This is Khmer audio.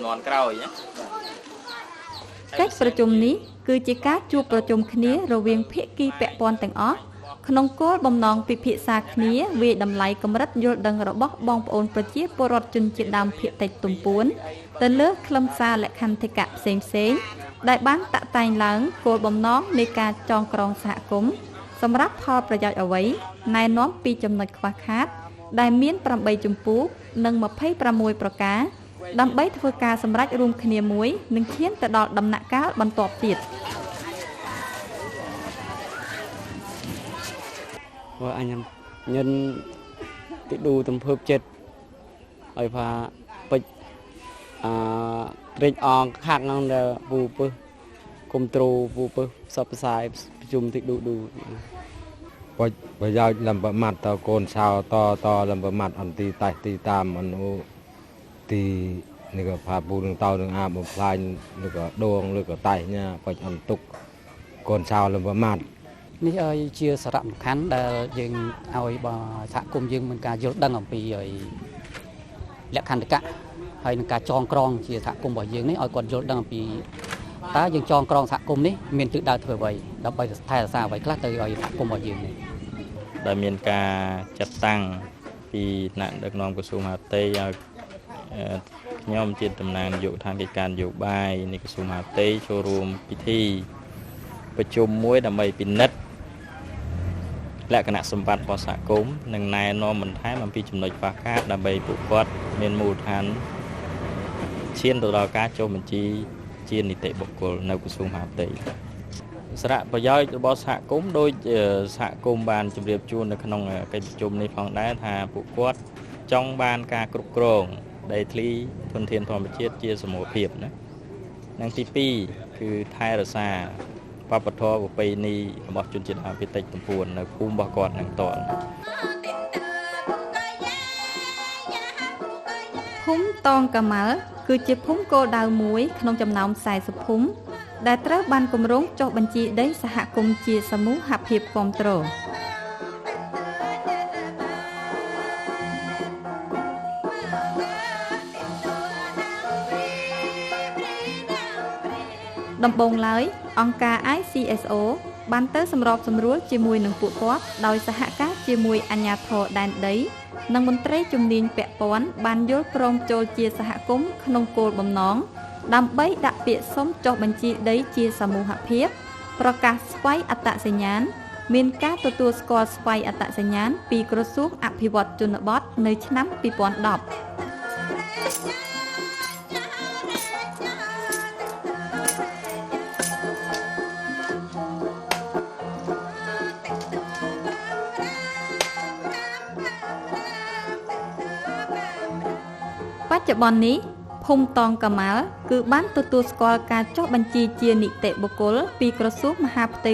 นอนเกล้าอย่างเงี้ยcáchประชุมนี้គឺជាការជួបប្រជុំគ្នារវាងភាគីពាក់ព័ន្ធទាំងអស់ក្នុងគោលបំណងពិភាក្សាគ្នាវាតម្លៃកម្រិតយល់ដឹងរបស់បងប្អូនប្រជាពលរដ្ឋជនជាតិដើមភាគតិចទំពួនទៅលើខ្លឹមសារលក្ខន្តិកៈផ្សេងៗដែលបានតាក់តែងឡើងគោលបំណងនៃការចងក្រងសហគមន៍សម្រាប់ផលប្រយោជន៍អ្វីណែនាំពីចំណុចខ្វះខាតដែលមាន8ជំពូកនិង26ប្រការដើម្បីធ្វើការសម្រេចរួមគ្នាមួយនិងឈានទៅដល់ដំណាក់កាលបន្ទាប់ទៀតanh nhân cái đủ tầm phớp chết rồi và bịch rich on khác ngon là vụ bơ cùng trù vụ bơ sập sai dùng thì đủ bây giờ làm bờ mặt tao cồn sao to làm bờ mặt anh tì tam anh ô tì này cái phá bù đường tàu đường a một phai này cái đuông này cái tay nha phải anh tục cồn sao làm bờ mặtនេះឲ្យជាសារៈសំខាន់ដែលយើងឲ្យសហគមន៍យើងមានការយល់ដឹងអំពីលក្ខន្តិកៈហើយនឹងការចងក្រងជាសហគមន៍របស់យើងនេះឲ្យគាត់យល់ដឹងអំពីតើយើងចងក្រងសហគមន៍នេះមានទិសដៅធ្វើអ្វីដើម្បីថែរក្សាអ្វីខ្លះទៅឲ្យសហគមន៍របស់យើងនេះដែលមានការចាត់តាំងពីថ្នាក់ដឹកនាំក្រសួងមហាផ្ទៃឲ្យខ្ញុំជាតំណាងនាយកដ្ឋានកិច្ចការនយោបាយនៃក្រសួងមហាផ្ទៃចូលរួមពិធីប្រជុំមួយដើម្បីពិនិត្យលក្ខណៈសម្បត្តិរបស់សហគមន៍និងណែនាំបន្ថែមអំពីចំណុចខ្វះខាតដើម្បីពួកគាត់មានមូលដ្ឋានឈានទៅដល់ការចុះបញ្ជីជានីតិបុគ្គលនៅក្រសួងមហាផ្ទៃសារៈប្រយោជន៍របស់សហគមន៍ដោយសហគមន៍បានជម្រាបជូននៅក្នុងកិច្ចប្រជុំនេះផងដែរថាពួកគាត់ចង់បានការគ្រប់គ្រងដីធ្លីធនធានធម្មជាតិជាសមូហភាពណានិងទី2គឺថែរក្សាបព្វធម៌ប្រពៃណីរបស់ជនជាតិដើមភាគតិចទំពួននៅភូមិរបស់គាត់នឹងតលភូមិតងកាម៉ាល់គឺជាភូមិគោលដៅមួយក្នុងចំណោម40ភូមិដែលត្រូវបានគម្រោងចុះបញ្ជីដីសហគមន៍ជាសមូហភាពគាំទ្រដំបូងឡើយអង្គការ ICSO បានទៅសម្របសម្រួលជាមួយនឹងពួកគាត់ដោយសហការជាមួយអាជ្ញាធរដែនដីនិងមន្ត្រីជំនាញពាក់ព័ន្ធបានយល់ព្រមចូលជាសហគមន៍ក្នុងគោលបំណងដើម្បីដាក់ពាក្យសុំចុះបញ្ជីដីជាសមូហភាពប្រកាសស្វ័យអត្តសញ្ញាណមានការទទួលស្គាល់ស្វ័យអត្តសញ្ញាណពីក្រសួងអភិវឌ្ឍជនបទនៅឆ្នាំ2010បច្ចុប្បន្ននេះភូមិតងកាម៉ាល់គឺបានទទួលស្គាល់ការចុះបញ្ជីជានីតិបុគ្គលពីក្រសួងមហាផ្ទៃ